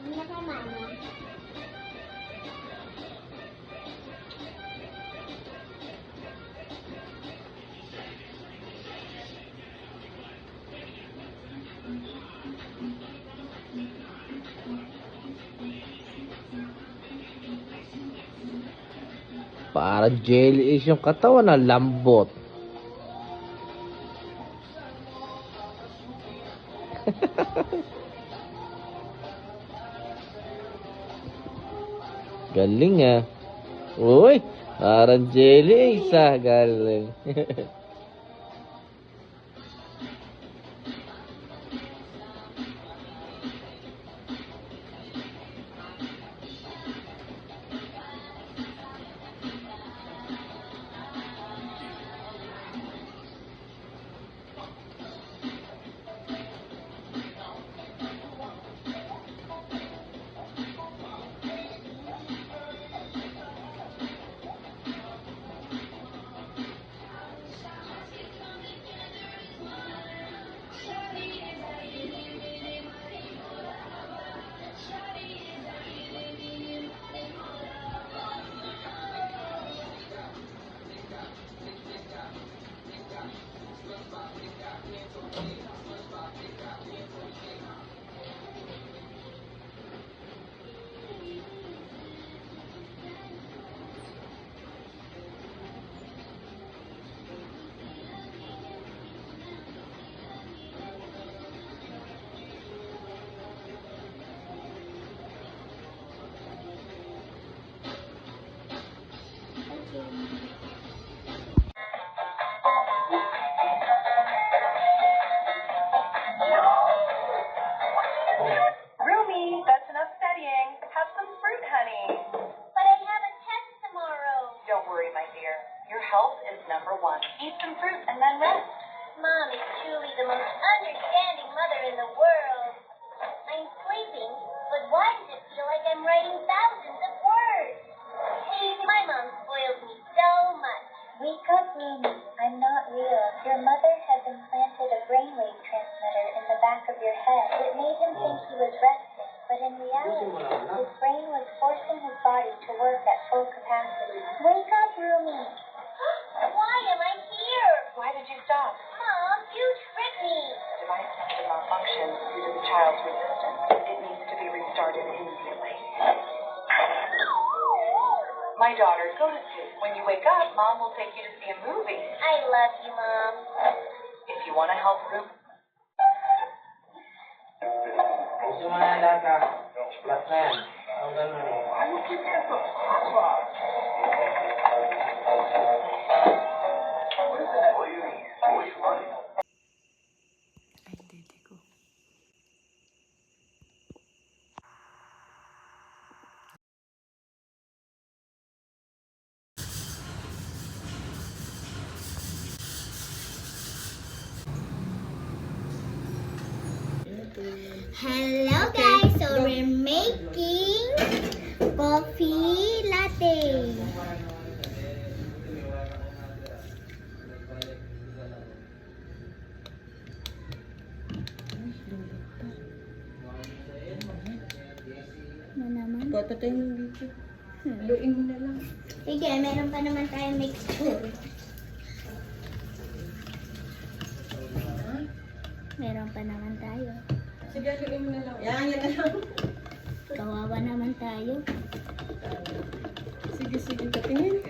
Hindi ka mama. Para jelly-ish yung katawan na lambot. Galing ah. Uy, parang jelly-ish ah. Galing. Rumi, that's enough studying. Have some fruit, honey. But I have a test tomorrow. Don't worry, my dear. Your health is number one. Eat some fruit and then rest. Mom is truly the most understanding mother in the world. I'm sleeping, but why does it feel like I'm writing thousands of words? My mom spoils me so much. Wake up, Rumi. I'm not real. Your mother has implanted a brainwave transmitter in the back of your head. It made him think he was resting, but in reality, his brain was forcing his body to work at full capacity. Wake up, Rumi. Why am I here? Why did you stop? Mom, you tricked me. The device has to malfunction due to the child's resistance. It needs to be restarted immediately. My daughter, go to sleep. When you wake up, Mom will take you to see a movie. I love you, Mom. If you want to help Rumi. Gusto mo na lata. Plus na yan. Ang ganun eh. Hello guys, so we're making coffee latte. Ano naman? Patay mo dito. Luin mo na lang. Sige, meron pa naman tayong mixture. Meron pa naman tayo. Sige, luin mo na lang. Yan na lang. Kawawa naman tayo. Sige, patingin.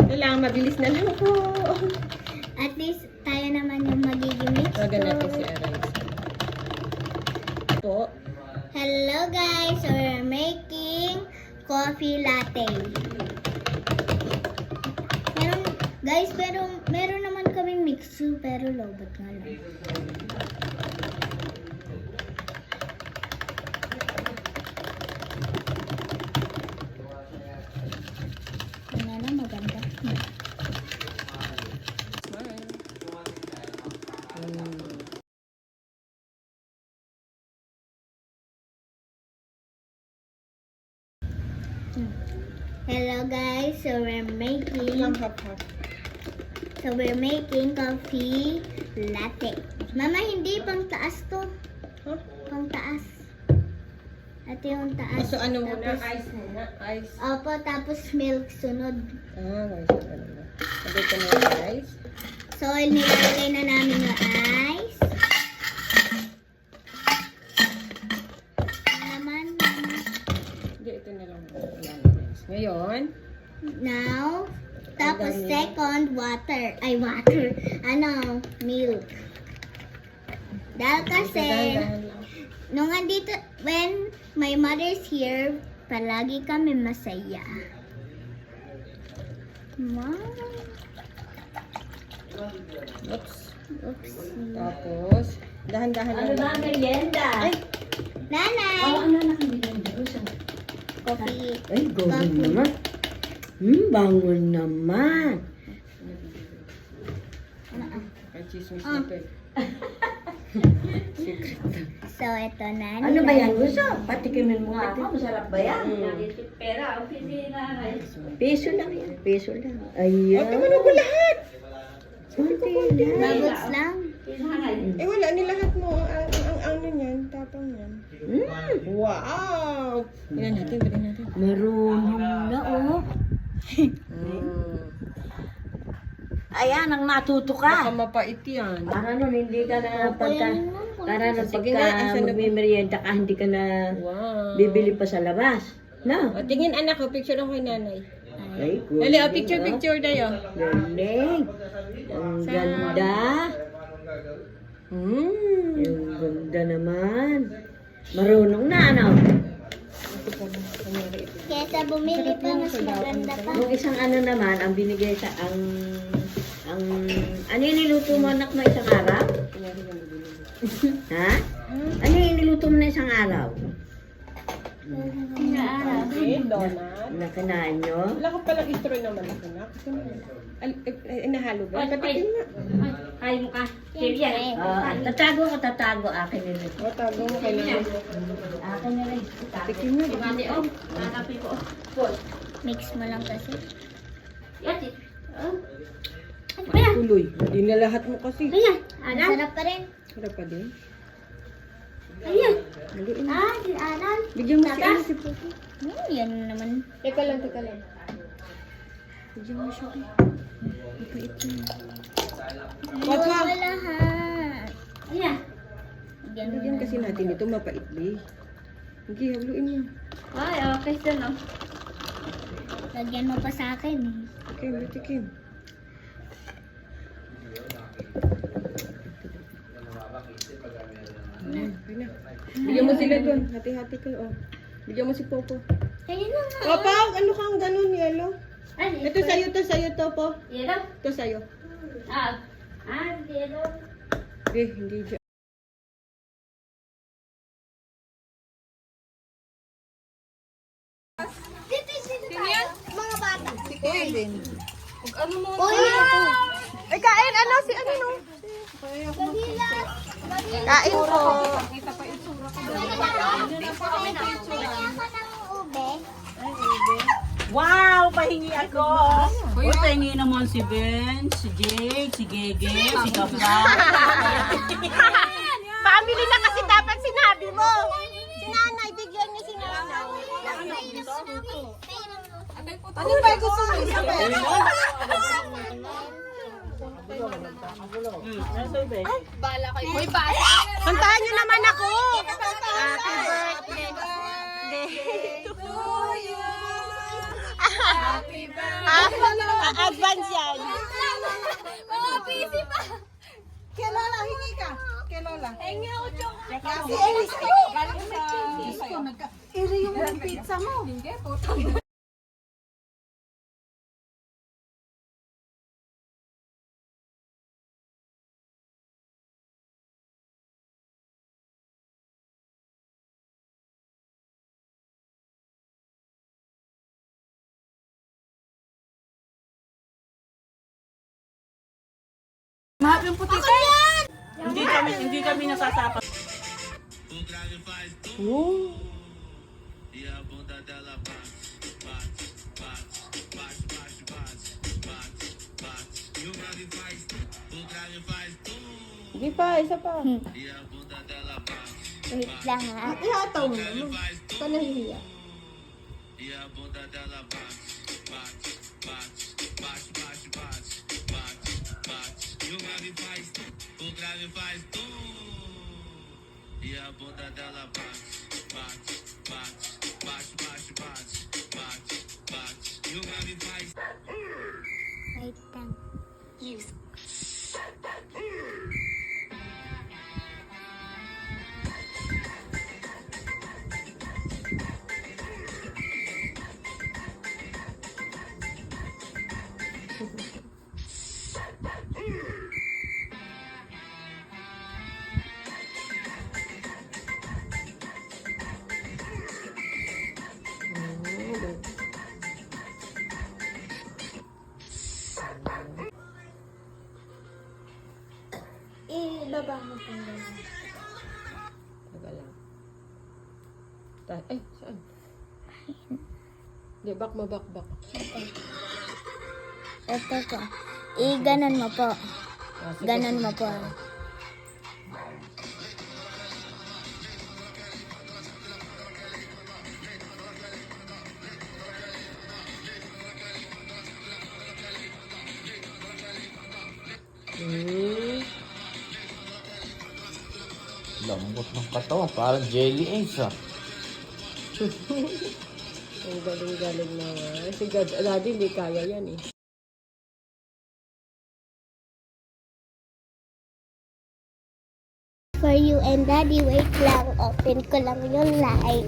Kailangan mabilis na lang po. At least tayo naman yung magiging mixture. Tawagan natin si Aray. Po. Hello guys, so we're making coffee latte. Meron naman kaming mixture pero lobot nga lang. Ano na maganda. Hello guys, so we're making coffee latte. Mama, hindi pang taas to. Huh? Pang taas. Ito yung taas. So, ano muna? Tapos, Ice muna. Ice. opo, tapos milk sunod. Guys. Ito na yung ice. So, nilalagay na namin yung ice. Naman. Hindi, ito na lang. Guys. Ngayon, Now, tapos second, water. Ay, water. Ano, milk. Dahil kasi, dahan-dahan lang. nung andito, when my mother's here, palagi kami masaya. Wow. Oops. Oops. Tapos, dahan-dahan lang. Ano ba ang merienda? Ay, Nanay! Ano na merienda? Coffee. Ay, gawin naman. Bangon naman. ay, chismis na ito eh. Secret na. So, ito na. Ano ba yan? Gusto? Patikimin mo nga ako. Masarap ba yan? Peso lang yan. Peso lang. Ayan. Ano ko lahat? Bubbles lang. Eh, wala. Nilahat mo. Ang ano niyan. Tapang yan. Wow! Tingnan natin. Tingnan natin. Marunong na, oh. Ayan, ang matuto Baka ka. mapait yan. Para nun, hindi ka na pagka... Para nun, Sige pagka nga, asan na- magmimerienda ka, hindi ka na Wow. bibili pa sa labas. No? O, tingin anak ko. Picture ako kay nanay. Ay, good. Dali, picture tayo. Galing. Ang ganda. Ang ganda naman. Marunong na, ano? Kesa bumili pa, mas maganda pa. Yung isang ano naman, ang binigay sa ano yung niluto mo anak mo isang araw? Ha? Ano yung niluto mo na isang araw? Okay, donut. Nakinain nyo? Wala ka palang istroy naman ako na. Nahalo ba? Patikin na. Kaya mo ka. Tatago akin nila. O, tago mo kailangan. Akin nila. Patikin na. Mix mo lang kasi. Tuloy. Hindi na lahat mo kasi. Ang sarap pa rin. Sarap pa din. Daliin. Si Anan. Bigyan mo si ano si Popo. Yan naman. Teka lang. Bigyan mo siya. Mapait yun. Papa! Wala lahat. Bigyan kasi natin ito. Mapait ba? Hindi, habluin mo. Lagyan mo pa sa akin eh. Okay, matikim. Okay na. Bigyan mo sila doon. Hati-hati kayo. Oh. Bigyan mo si Popo. Ayun na nga. Papa, ano kang ganun, Yelo? Ito sa'yo to, po. Ito sa'yo. Hindi dyan. Mga bata. Kevin. Uy! Ay, kain. Ano? Si ano no? Kain po. Wow! Pahingi ako! Uy, pahingi naman si Ben, si Jake, si Gege, si Kapla. Family na kasi dapat sinabi mo. Si nanay, bigyan niyo si nanay. Ano ba gusto mo? Isabel? Kantahan niyo naman ako. Happy birthday to you. Happy birthday. Advance yan. Kay Lola, hingi ka. Kay Lola. Hingi ako chocolate. Si Elise. Galing sa... Iri yung pizza mo. Hindi, puto. Hindi kami nasasapa. Sige pa, isa pa. Wait lang ha. Ihataw mo naman. Ikaw nahihiya. Wait lang. Ibaba mo kung gano'n. Taga lang. Ay, saan? Di, back mo, back. Ito po. I-ganon mo po. Ah, sige, Ganon sige. mo po. Lambot ng katawan, parang jelly eggs ah. Ang galing-galing na nga. Si Daddy hindi kaya yan eh. For you and Daddy, wait lang. Open ko lang yung light.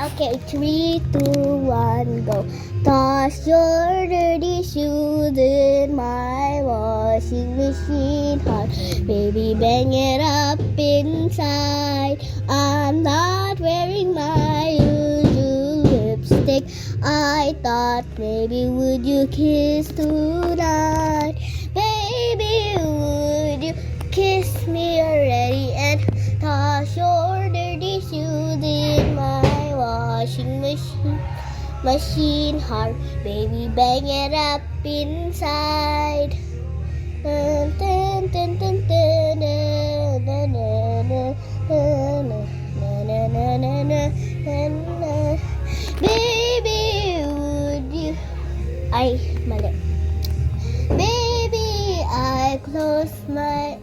Okay, 3, 2, 1, go. Toss your dirty shoes in my washing machine hot. Baby, bang it up inside. I'm not wearing my usual lipstick. I thought maybe would you kiss tonight? Baby, would you kiss me already and toss your dirty shoes in my washing machine hard. Baby, bang it up inside. Dun, dun, dun, dun, dun, dun, dun, dun, dun, dun, dun, dun. Baby, would you... Ay, mali. Baby, I close my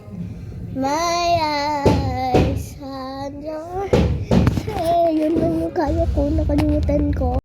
eyes. And yun lang yung kaya ko. Nakalimutan ko.